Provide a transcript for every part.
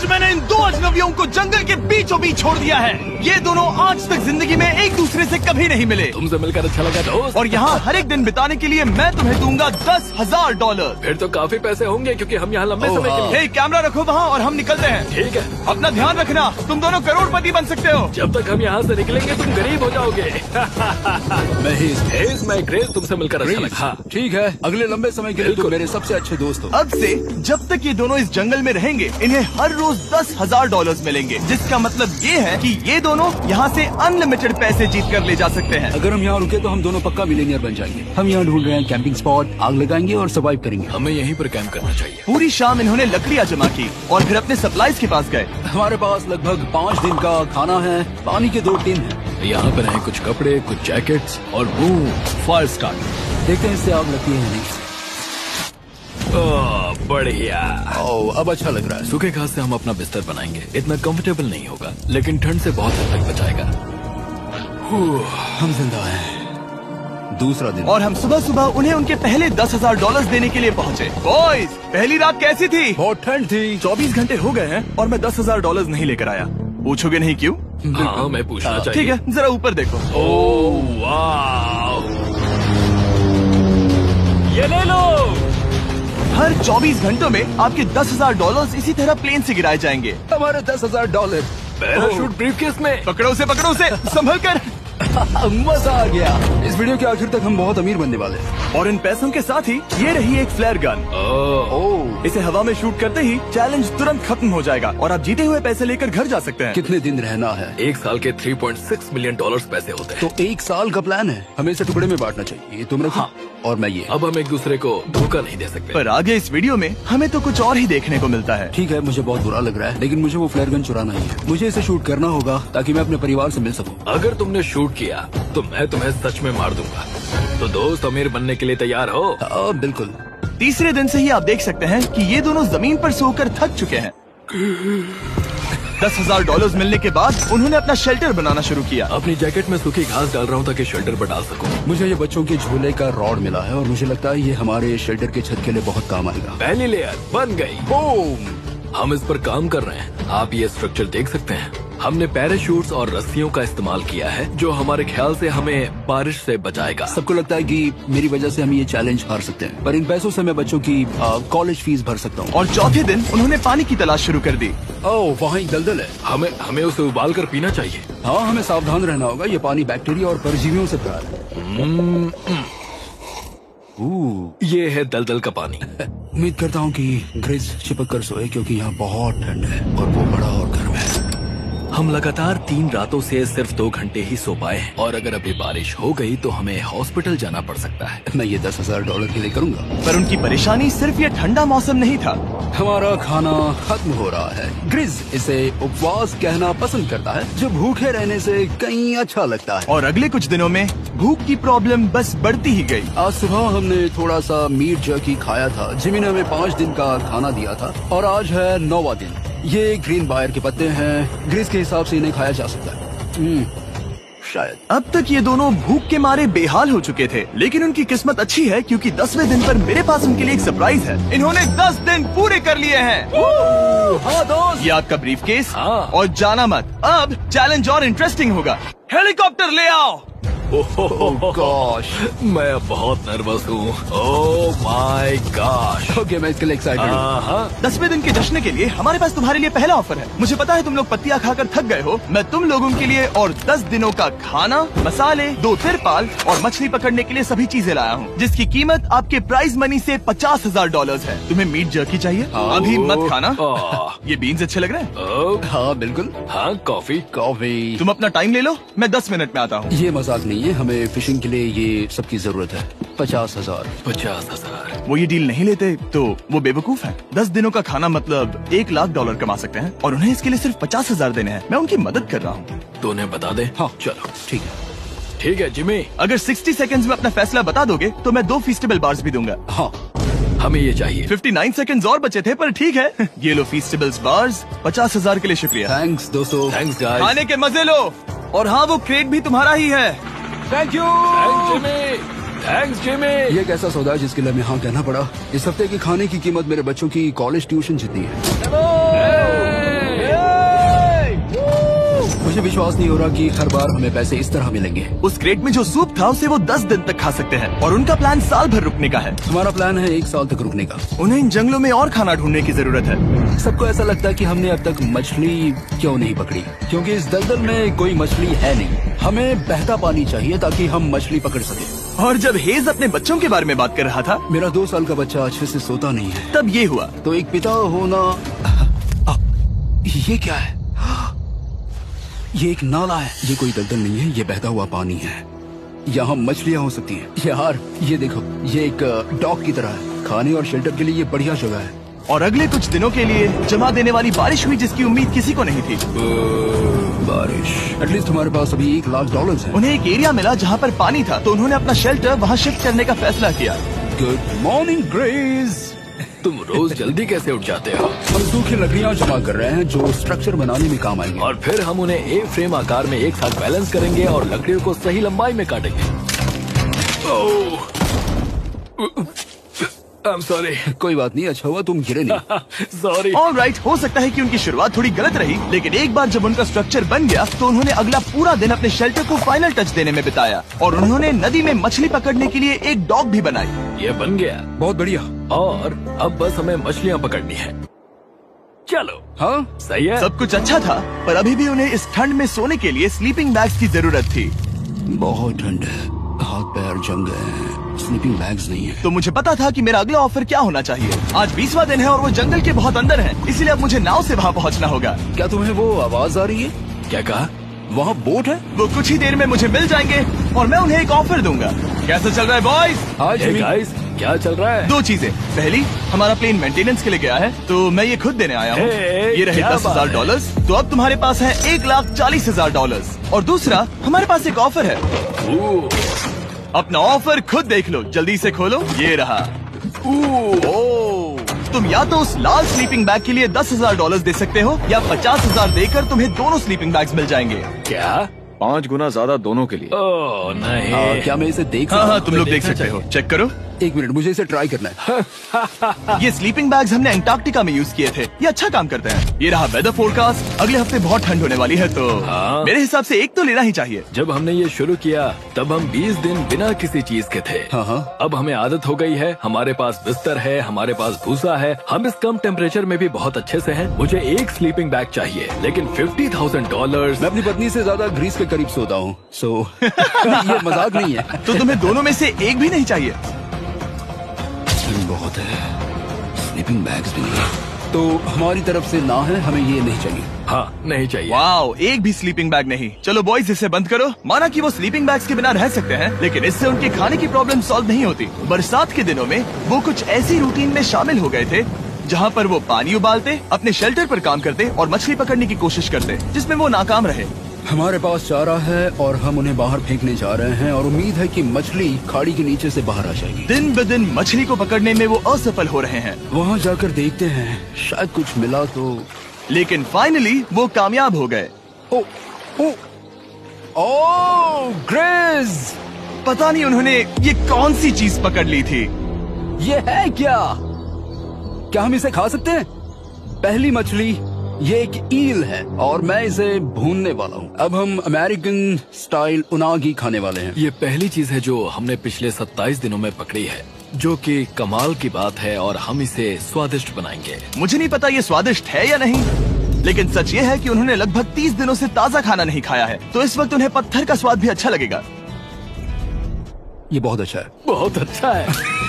आज मैंने इन दो अजनबियों को जंगल के बीचों बीच छोड़ दिया है। ये दोनों आज तक जिंदगी में एक दूसरे से कभी नहीं मिले। तुमसे मिलकर अच्छा लगा दोस्त। और यहाँ हर एक दिन बिताने के लिए मैं तुम्हें दूंगा $10,000। फिर तो काफी पैसे होंगे क्योंकि हम यहाँ लंबे समय के लिए। कैमरा रखो वहाँ और हम निकलते हैं। ठीक है, अपना ध्यान रखना, तुम दोनों करोड़पति बन सकते हो। जब तक हम यहाँ से निकलेंगे तुम गरीब हो जाओगे। मैं ग्रेस, तुमसे मिलकर अच्छा लगा। हाँ ठीक है, अगले लंबे समय के लिए तुम मेरे सबसे अच्छे दोस्त हो। अब से जब तक ये दोनों इस जंगल में रहेंगे इन्हें हर रोज $10,000 मिलेंगे, जिसका मतलब ये है कि ये दोनों यहाँ से अनलिमिटेड पैसे जीत कर ले जा सकते हैं। अगर हम यहाँ रुके तो हम दोनों पक्का मिलियनियर बन जाएंगे। हम यहाँ ढूंढ रहे हैं कैंपिंग स्पॉट, आग लगाएंगे और सर्वाइव करेंगे। हमें यहीं पर कैंप करना चाहिए। पूरी शाम इन्होंने लकड़ियाँ जमा की और फिर अपने सप्लाईज के पास गए। हमारे पास लगभग 5 दिन का खाना है, पानी के 2 टिन है। यहाँ पर हैं कुछ कपड़े, कुछ जैकेट्स और बूम फायर स्टार्ट। देखते हैं इससे आग लगती है नहीं। बढ़िया। अब अच्छा लग रहा है। सूखे घास से हम अपना बिस्तर बनाएंगे। इतना कंफर्टेबल नहीं होगा लेकिन ठंड से बहुत हद तक बचाएगा। हम जिंदा हैं। दूसरा दिन और हम सुबह सुबह उन्हें उनके पहले $10,000 देने के लिए पहुँचे। बॉयज, पहली रात कैसी थी? बहुत ठंड थी। 24 घंटे हो गए हैं और मैं $10,000 नहीं लेकर आया। पूछोगे नहीं क्यों? हाँ, मैं पूछना चाहिए। ठीक है, जरा ऊपर देखो। ओह वाह, ये ले लो। हर 24 घंटों में आपके $10,000 इसी तरह प्लेन से गिराए जाएंगे। हमारे $10,000 पैराशूट ब्रीफकेस में। पकड़ो उसे संभल कर। मजा आ गया। इस वीडियो के आखिर तक हम बहुत अमीर बनने वाले हैं। और इन पैसों के साथ ही ये रही एक फ्लेयर गन। इसे हवा में शूट करते ही चैलेंज तुरंत खत्म हो जाएगा और आप जीते हुए पैसे लेकर घर जा सकते हैं। कितने दिन रहना है? 1 साल के $3.6 मिलियन पैसे होते हैं। तो 1 साल का प्लान है। हमें इसे टुकड़े में बांटना चाहिए। तुम रखो और मैं ये। अब हम एक दूसरे को धोखा नहीं दे सकते। पर आगे इस वीडियो में हमें तो कुछ और ही देखने को मिलता है। ठीक है, मुझे बहुत बुरा लग रहा है लेकिन मुझे वो फ्लेयर गन चुराना ही है। मुझे इसे शूट करना होगा ताकि मैं अपने परिवार से मिल सकूं। अगर तुमने शूट किया तो मैं तुम्हें सच में मार दूंगा। तो दोस्त, अमीर बनने के लिए तैयार हो? बिल्कुल। तीसरे दिन से ही आप देख सकते हैं कि ये दोनों जमीन पर सोकर थक चुके हैं। $10,000 मिलने के बाद उन्होंने अपना शेल्टर बनाना शुरू किया। अपनी जैकेट में सूखी घास डाल रहा हूँ ताकि शेल्टर पर डाल सकूं। मुझे ये बच्चों के झूले का रॉड मिला है और मुझे लगता है ये हमारे शेल्टर के छत के लिए बहुत काम आएगा। पहली लेयर बन गई। बूम! हम इस पर काम कर रहे हैं। आप ये स्ट्रक्चर देख सकते हैं। हमने पैराशूट्स और रस्सियों का इस्तेमाल किया है जो हमारे ख्याल से हमें बारिश से बचाएगा। सबको लगता है कि मेरी वजह से हम ये चैलेंज हार सकते हैं, पर इन पैसों से मैं बच्चों की कॉलेज फीस भर सकता हूँ। और चौथे दिन उन्होंने पानी की तलाश शुरू कर दी। वहाँ एक दलदल है। हमें उसे उबाल कर पीना चाहिए। हाँ, हमें सावधान रहना होगा। ये पानी बैक्टीरिया और परजीवियों से भरा है। ये है दलदल का पानी। उम्मीद करता हूँ कि ग्रेस चिपक कर सोए क्योंकि यहाँ बहुत ठंड है और वो बड़ा और गर्म है। हम लगातार 3 रातों से सिर्फ 2 घंटे ही सो पाए हैं और अगर अभी बारिश हो गई तो हमें हॉस्पिटल जाना पड़ सकता है। मैं ये $10,000 के लिए करूँगा। पर उनकी परेशानी सिर्फ ये ठंडा मौसम नहीं था। हमारा खाना खत्म हो रहा है। ग्रिज इसे उपवास कहना पसंद करता है, जो भूखे रहने से कहीं अच्छा लगता है। और अगले कुछ दिनों में भूख की प्रॉब्लम बस बढ़ती ही गई। आज सुबह हमने थोड़ा सा मीट जर्की खाया था। जिमी ने हमें 5 दिन का खाना दिया था और आज है 9वां दिन। ये ग्रीन बायर के पत्ते हैं। ग्रीस के हिसाब से इन्हें खाया जा सकता है। शायद। अब तक ये दोनों भूख के मारे बेहाल हो चुके थे, लेकिन उनकी किस्मत अच्छी है क्योंकि 10वें दिन पर मेरे पास उनके लिए एक सरप्राइज है। इन्होंने 10 दिन पूरे कर लिए हैं। हाँ दोस्त, ये आपका ब्रीफकेस। हाँ। और जाना मत, अब चैलेंज और इंटरेस्टिंग होगा। हेलीकॉप्टर ले आओ। गॉश, मैं अब बहुत नर्वस हूँ। Oh my gosh. ओके, मैं इसके लिए एक्साइटेड हूँ। 10वें दिन के जश्न के लिए हमारे पास तुम्हारे लिए पहला ऑफर है। मुझे पता है तुम लोग पत्तियां खाकर थक गए हो। मैं तुम लोगों के लिए और 10 दिनों का खाना, मसाले, 2 तिरपाल और मछली पकड़ने के लिए सभी चीजें लाया हूँ, जिसकी कीमत आपके प्राइज मनी से $50,000 है। तुम्हें मीट जर्की चाहिए? अभी मत खाना। ये बीन्स अच्छे लग रहे हैं। हाँ बिल्कुल। हाँ, कॉफी। तुम अपना टाइम ले लो, मैं 10 मिनट में आता हूँ। ये मजाक नहीं है, हमें फिशिंग के लिए ये सबकी जरूरत है। 50,000। 50,000। वो ये डील नहीं लेते तो वो बेवकूफ है। 10 दिनों का खाना मतलब $1,00,000 कमा सकते हैं और उन्हें इसके लिए सिर्फ 50,000 देने हैं। मैं उनकी मदद कर रहा हूँ। तो उन्हें बता दे। हाँ चलो ठीक है। ठीक है जिमी, अगर 60 सेकंड्स में अपना फैसला बता दोगे तो मैं 2 फीस्टेबल बार्स भी दूंगा। हाँ, हमें ये चाहिए। 59 सेकंड्स और बचे थे, पर ठीक है। ये लो फीस्टेबल्स बार्स। 50,000 के लिए शुक्रिया। थैंक्स दोस्तों। Thanks guys. खाने के मजे लो। और हाँ, वो क्रेट भी तुम्हारा ही है। Thank you. Thanks Jimmy. ये एक ऐसा सौदा है जिसके लिए हमें हाँ कहना पड़ा। इस हफ्ते के खाने की कीमत मेरे बच्चों की कॉलेज ट्यूशन जितनी है। विश्वास नहीं हो रहा कि हर बार हमें पैसे इस तरह मिलेंगे। उस क्रेट में जो सूप था उसे वो 10 दिन तक खा सकते हैं और उनका प्लान साल भर रुकने का है। हमारा प्लान है 1 साल तक रुकने का। उन्हें इन जंगलों में और खाना ढूंढने की जरूरत है। सबको ऐसा लगता है कि हमने अब तक मछली क्यों नहीं पकड़ी, क्योंकि इस दलदल में कोई मछली है नहीं। हमें बहता पानी चाहिए ताकि हम मछली पकड़ सके। और जब हेज अपने बच्चों के बारे में बात कर रहा था, मेरा 2 साल का बच्चा अच्छे से सोता नहीं है। तब ये हुआ। तो एक पिता होना, ये क्या है? ये एक नाला है। ये कोई दलदल नहीं है, ये बहता हुआ पानी है। यहाँ मछलियाँ हो सकती हैं। यार ये देखो, ये एक डॉक की तरह है। खाने और शेल्टर के लिए ये बढ़िया जगह है। और अगले कुछ दिनों के लिए जमा देने वाली बारिश हुई जिसकी उम्मीद किसी को नहीं थी। बारिश। एटलीस्ट हमारे पास अभी $1,00,000 है। उन्हें एक एरिया मिला जहाँ पर पानी था, तो उन्होंने अपना शेल्टर वहाँ शिफ्ट करने का फैसला किया। Good morning grace. तुम रोज जल्दी कैसे उठ जाते हो? हम सूखी लकड़ियाँ जमा कर रहे हैं जो स्ट्रक्चर बनाने में काम आएंगे। और फिर हम उन्हें ए फ्रेम आकार में एक साथ बैलेंस करेंगे और लकड़ियों को सही लंबाई में काटेंगे। I'm sorry। कोई बात नहीं, अच्छा हुआ तुम गिरे नहीं। Sorry। ऑलराइट, हो सकता है कि उनकी शुरुआत थोड़ी गलत रही, लेकिन एक बार जब उनका स्ट्रक्चर बन गया तो उन्होंने अगला पूरा दिन अपने शेल्टर को फाइनल टच देने में बिताया और उन्होंने नदी में मछली पकड़ने के लिए एक डॉक भी बनाई। ये बन गया। बहुत बढ़िया। और अब बस हमें मछलियाँ पकड़नी है। चलो। हाँ सही है। सब कुछ अच्छा था, पर अभी भी उन्हें इस ठंड में सोने के लिए स्लीपिंग बैग्स की जरूरत थी। बहुत ठंड है, हाथ पैर जम गए हैं, स्लीपिंग बैग्स नहीं है। तो मुझे पता था कि मेरा अगला ऑफर क्या होना चाहिए। आज 20वां दिन है और वो जंगल के बहुत अंदर है, इसलिए अब मुझे नाव से वहाँ पहुँचना होगा। क्या तुम्हें वो आवाज आ रही है? क्या कहा? वहाँ बोट है? वो कुछ ही देर में मुझे मिल जाएंगे और मैं उन्हें एक ऑफर दूंगा। कैसा चल रहा है बॉयज? आज Hey guys, क्या चल रहा है? 2 चीजें। पहली, हमारा प्लेन मेंटेनेंस के लिए गया है, तो मैं ये खुद देने आया हूँ। Hey, ये रहे क्या $10,000, तो अब तुम्हारे पास है $1,40,000। और दूसरा, हमारे पास एक ऑफर है। अपना ऑफर खुद देख लो, जल्दी से खोलो। ये रहा। तुम या तो उस लाल स्लीपिंग बैग के लिए $10,000 दे सकते हो या 50,000 देकर तुम्हें दोनों स्लीपिंग बैग्स मिल जाएंगे। क्या? 5 गुना ज्यादा दोनों के लिए। ओह नहीं। क्या मैं इसे देख हाँ सकता हाँ, हूँ? तुम लोग देख सकते हो। चेक करो। 1 मिनट, मुझे इसे ट्राई करना है। ये स्लीपिंग बैग्स हमने अंटार्कटिका में यूज किए थे, ये अच्छा काम करते हैं। ये रहा वेदर फोरकास्ट, अगले हफ्ते बहुत ठंड होने वाली है, तो हाँ। मेरे हिसाब से एक तो लेना ही चाहिए। जब हमने ये शुरू किया तब हम 20 दिन बिना किसी चीज के थे। हाँ। अब हमें आदत हो गई है, हमारे पास बिस्तर है, हमारे पास भूसा है, हम इस कम टेम्परेचर में भी बहुत अच्छे से हैं। मुझे एक स्लीपिंग बैग चाहिए, लेकिन $50,000। मैं अपनी पत्नी से ज्यादा ग्रीस के करीब सोता हूँ, सो ये मजाक नहीं है। तो तुम्हें दोनों में से एक भी नहीं चाहिए? ठंड बहुत है, स्लीपिंग बैग्स भी नहीं, तो हमारी तरफ से ना है, हमें ये नहीं चाहिए। हाँ, नहीं चाहिए। वाओ, एक भी स्लीपिंग बैग नहीं। चलो बॉयज, इसे बंद करो। माना कि वो स्लीपिंग बैग्स के बिना रह सकते हैं, लेकिन इससे उनके खाने की प्रॉब्लम सॉल्व नहीं होती। बरसात के दिनों में वो कुछ ऐसी रूटीन में शामिल हो गए थे जहाँ पर वो पानी उबालते, अपने शेल्टर पर काम करते और मछली पकड़ने की कोशिश करते, जिसमें वो नाकाम रहे। हमारे पास चारा है और हम उन्हें बाहर फेंकने जा रहे हैं और उम्मीद है कि मछली खाड़ी के नीचे से बाहर आ जाएगी। दिन ब दिन मछली को पकड़ने में वो असफल हो रहे हैं, वहाँ जाकर देखते हैं, शायद कुछ मिला तो। लेकिन फाइनली वो कामयाब हो गए। ओ ग्रेस, पता नहीं उन्होंने ये कौन सी चीज पकड़ ली थी। ये है क्या? क्या हम इसे खा सकते हैं? पहली मछली, ये एक ईल है और मैं इसे भूनने वाला हूँ। अब हम अमेरिकन स्टाइल उनागी खाने वाले हैं। ये पहली चीज है जो हमने पिछले 27 दिनों में पकड़ी है, जो कि कमाल की बात है और हम इसे स्वादिष्ट बनाएंगे। मुझे नहीं पता ये स्वादिष्ट है या नहीं, लेकिन सच ये है कि उन्होंने लगभग 30 दिनों से ताज़ा खाना नहीं खाया है, तो इस वक्त उन्हें पत्थर का स्वाद भी अच्छा लगेगा। ये बहुत अच्छा है। बहुत अच्छा है।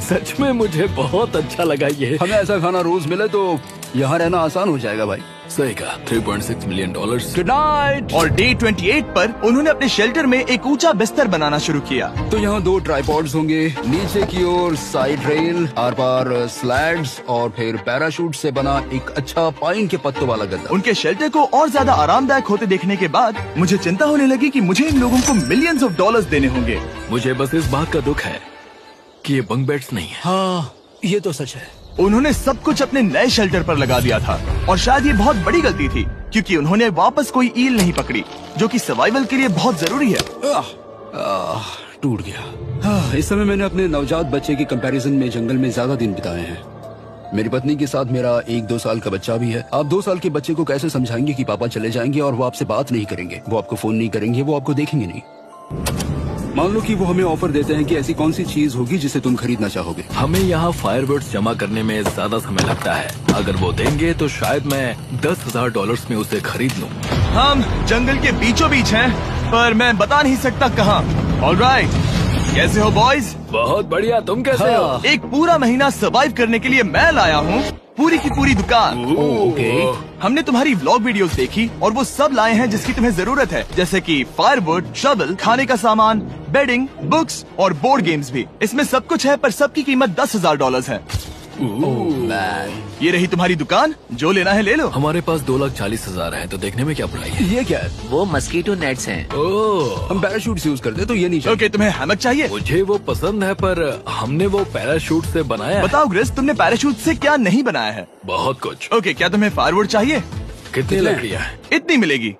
सच में मुझे बहुत अच्छा लगा ये। हमें ऐसा खाना रोज मिले तो यहाँ रहना आसान हो जाएगा भाई। सही कहा। $3.6 मिलियन। Good night. और डे 28 पर उन्होंने अपने शेल्टर में एक ऊंचा बिस्तर बनाना शुरू किया। तो यहाँ 2 ट्राइपॉड्स होंगे, नीचे की ओर side rail, are par slides और फिर पैराशूट से बना एक अच्छा पाइन के पत्तों वाला गद्दा। उनके शेल्टर को और ज्यादा आरामदायक होते देखने के बाद मुझे चिंता होने लगी कि मुझे इन लोगों को मिलियंस ऑफ डॉलर्स देने होंगे। मुझे बस इस बात का दुख है कि ये बंक बेड्स नहीं है। हाँ, ये तो सच है। उन्होंने सब कुछ अपने नए शेल्टर पर लगा दिया था और शायद ये बहुत बड़ी गलती थी, क्योंकि उन्होंने वापस कोई ईल नहीं पकड़ी, जो कि सर्वाइवल के लिए बहुत जरूरी है। टूट गया। इस समय मैंने अपने नवजात बच्चे के कंपैरिजन में जंगल में ज्यादा दिन बिताए हैं। मेरी पत्नी के साथ मेरा 1-2 साल का बच्चा भी है। आप 2 साल के बच्चे को कैसे समझाएंगे कि पापा चले जाएंगे और वो आपसे बात नहीं करेंगे, वो आपको फोन नहीं करेंगे, वो आपको देखेंगे नहीं। मान लो कि वो हमें ऑफर देते हैं कि ऐसी कौन सी चीज होगी जिसे तुम खरीदना चाहोगे। हमें यहाँ फायरवर्ड्स जमा करने में ज्यादा समय लगता है। अगर वो देंगे तो शायद मैं $10,000 में उसे खरीद लूँ। हम जंगल के बीचों बीच हैं, पर मैं बता नहीं सकता कहाँ। ऑलराइट, कैसे हो बॉयज? बहुत बढ़िया, तुम कैसे हो? एक पूरा महीना सर्वाइव करने के लिए मैं लाया हूँ पूरी की पूरी दुकान। ओके। हमने तुम्हारी व्लॉग वीडियोस देखी और वो सब लाए हैं जिसकी तुम्हें जरूरत है, जैसे कि फायरवुड, शवल, खाने का सामान, बेडिंग, बुक्स और बोर्ड गेम्स भी। इसमें सब कुछ है, पर सबकी कीमत $10,000 है। ये रही तुम्हारी दुकान, जो लेना है ले लो। हमारे पास 2,40,000 है, तो देखने में क्या बुराई है? ये क्या है? वो मस्कीटो नेट्स हैं। ओह, हम पैराशूट यूज करते हैं तो ये नहीं चाहिए। ओके, तुम्हें हैमक चाहिए? मुझे वो पसंद है, पर हमने वो पैराशूट से बनाया है। बताओ ग्रिस, तुमने पैराशूट से क्या नहीं बनाया है? बहुत कुछ। ओके, क्या तुम्हें फायरवुड चाहिए? कितनी लकड़ियाँ हैं? इतनी मिलेगी।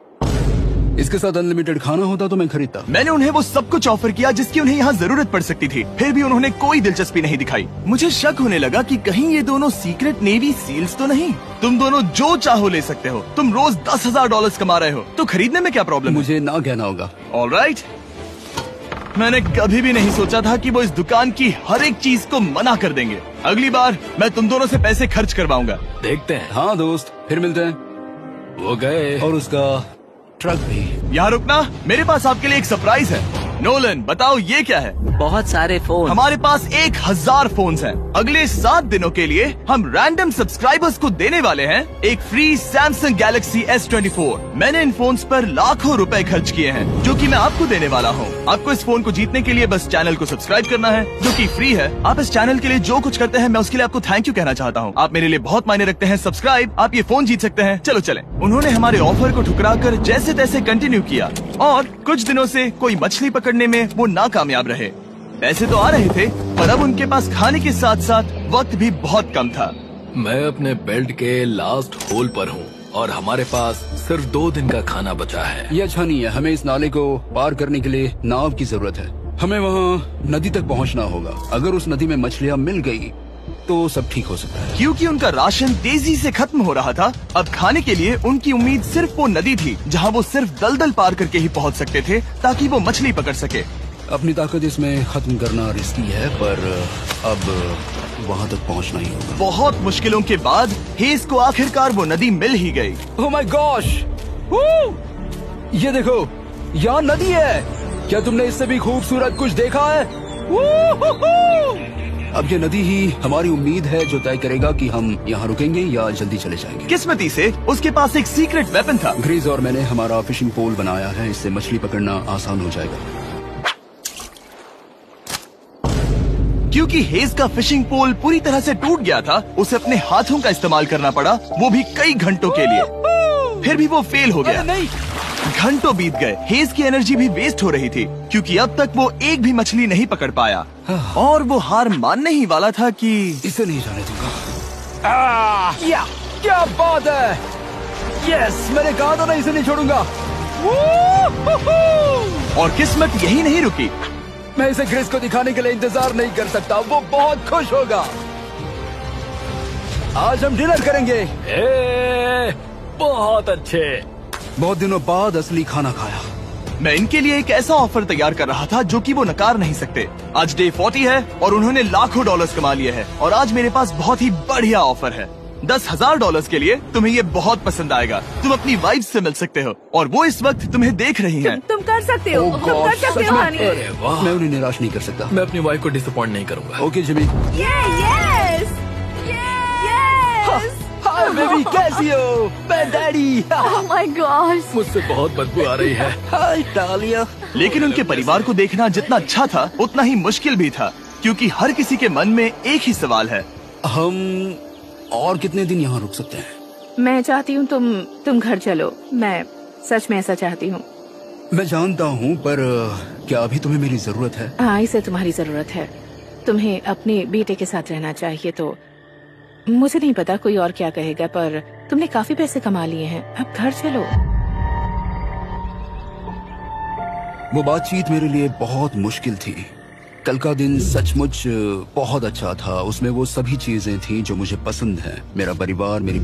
इसके साथ अनलिमिटेड खाना होता तो मैं खरीदता। मैंने उन्हें वो सब कुछ ऑफर किया जिसकी उन्हें यहाँ जरूरत पड़ सकती थी, फिर भी उन्होंने कोई दिलचस्पी नहीं दिखाई। मुझे शक होने लगा कि कहीं ये दोनों सीक्रेट नेवी सील्स तो नहीं। तुम दोनों जो चाहो ले सकते हो। तुम रोज $10,000 कमा रहे हो, तो खरीदने में क्या प्रॉब्लम है? मुझे ना कहना होगा। ऑलराइट, मैंने कभी भी नहीं सोचा था कि वो इस दुकान की हर एक चीज को मना कर देंगे। अगली बार मैं तुम दोनों से पैसे खर्च करवाऊंगा। देखते हैं। हाँ दोस्त, फिर मिलते हैं। वो गए। और उसका ट्रक भी। यहाँ रुकना, मेरे पास आपके लिए एक सरप्राइज है। नोलन, बताओ ये क्या है? बहुत सारे फोन। हमारे पास 1,000 फोन्स हैं। अगले 7 दिनों के लिए हम रैंडम सब्सक्राइबर्स को देने वाले हैं एक फ्री सैमसंग गैलेक्सी S24। मैंने इन फोन्स पर लाखों रुपए खर्च किए हैं, जो कि मैं आपको देने वाला हूँ। आपको इस फोन को जीतने के लिए बस चैनल को सब्सक्राइब करना है, जो कि फ्री है। आप इस चैनल के लिए जो कुछ करते हैं, मैं उसके लिए आपको थैंक यू कहना चाहता हूँ। आप मेरे लिए बहुत मायने रखते हैं। सब्सक्राइब, आप ये फोन जीत सकते हैं। चलो चलें। उन्होंने हमारे ऑफर को ठुकरा कर जैसे तैसे कंटिन्यू किया, और कुछ दिनों से कोई मछली पकड़ने में वो नाकामयाब रहे। पैसे तो आ रहे थे, पर अब उनके पास खाने के साथ साथ वक्त भी बहुत कम था। मैं अपने बेल्ट के लास्ट होल पर हूँ और हमारे पास सिर्फ 2 दिन का खाना बचा है। ये अच्छा नहीं है। हमें इस नाले को पार करने के लिए नाव की जरूरत है। हमें वहाँ नदी तक पहुँचना होगा। अगर उस नदी में मछलियाँ मिल गई तो सब ठीक हो सकता है। क्योंकि उनका राशन तेजी से खत्म हो रहा था, अब खाने के लिए उनकी उम्मीद सिर्फ वो नदी थी, जहाँ वो सिर्फ दलदल पार करके ही पहुँच सकते थे, ताकि वो मछली पकड़ सके। अपनी ताकत इसमें खत्म करना रिस्की है, पर अब वहाँ तक पहुँचना ही होगा। बहुत मुश्किलों के बाद हेस को आखिरकार वो नदी मिल ही गई। Oh my gosh! ये देखो, यहाँ नदी है। क्या तुमने इससे भी खूबसूरत कुछ देखा है? अब ये नदी ही हमारी उम्मीद है जो तय करेगा कि हम यहाँ रुकेंगे या जल्दी चले जाएंगे। किस्मती से उसके पास एक सीक्रेट वेपन था। ग्रीज और मैंने हमारा फिशिंग पोल बनाया है, इससे मछली पकड़ना आसान हो जाएगा। क्योंकि हेज का फिशिंग पोल पूरी तरह से टूट गया था, उसे अपने हाथों का इस्तेमाल करना पड़ा, वो भी कई घंटों के लिए। फिर भी वो फेल हो गया। नहीं, घंटों बीत गए। हेज की एनर्जी भी वेस्ट हो रही थी, क्योंकि अब तक वो एक भी मछली नहीं पकड़ पाया, और वो हार मानने ही वाला था कि इसे नहीं जाने दूंगा। क्या बात है! यस, मैंने कहा था ना, इसे नहीं छोड़ूंगा। और किस्मत यही नहीं रुकी। मैं इसे ग्रेस को दिखाने के लिए इंतजार नहीं कर सकता। वो बहुत खुश होगा। आज हम डिनर करेंगे। बहुत अच्छे। बहुत दिनों बाद असली खाना खाया। मैं इनके लिए एक ऐसा ऑफर तैयार कर रहा था जो कि वो नकार नहीं सकते। आज डे 40 है और उन्होंने लाखों डॉलर्स कमा लिए हैं, और आज मेरे पास बहुत ही बढ़िया ऑफर है। $10,000 के लिए तुम्हें ये बहुत पसंद आएगा। तुम अपनी वाइफ से मिल सकते हो, और वो इस वक्त तुम्हें देख रही हैं। तुम कर सकते हो। Oh तुम कर God, सकते सच हो में? हनी। अरे वाह, मैं उन्हें निराश नहीं कर सकता। मैं अपनी वाइफ को डिसअपॉइंट नहीं करूंगा। Okay Jimmy. Yes hi baby, कैसी हो? मैं डैडी। Oh my God. मुझसे बहुत बदबू आ रही है। हाय डालिया। लेकिन उनके परिवार को देखना जितना अच्छा था, उतना ही मुश्किल भी था, क्योंकि हर किसी के मन में एक ही सवाल है। हम और कितने दिन यहाँ रुक सकते हैं? मैं चाहती हूँ तुम घर चलो। मैं सच में ऐसा चाहती हूँ। मैं जानता हूँ, पर क्या अभी तुम्हें मेरी जरूरत है? हाँ, इसे तुम्हारी जरूरत है। तुम्हें अपने बेटे के साथ रहना चाहिए। तो मुझे नहीं पता कोई और क्या कहेगा, पर तुमने काफी पैसे कमा लिए हैं, अब घर चलो। वो बातचीत मेरे लिए बहुत मुश्किल थी, कल का दिन सचमुच बहुत अच्छा था। उसमें वो सभी चीजें थी जो मुझे पसंद हैं। मेरा परिवार, मेरी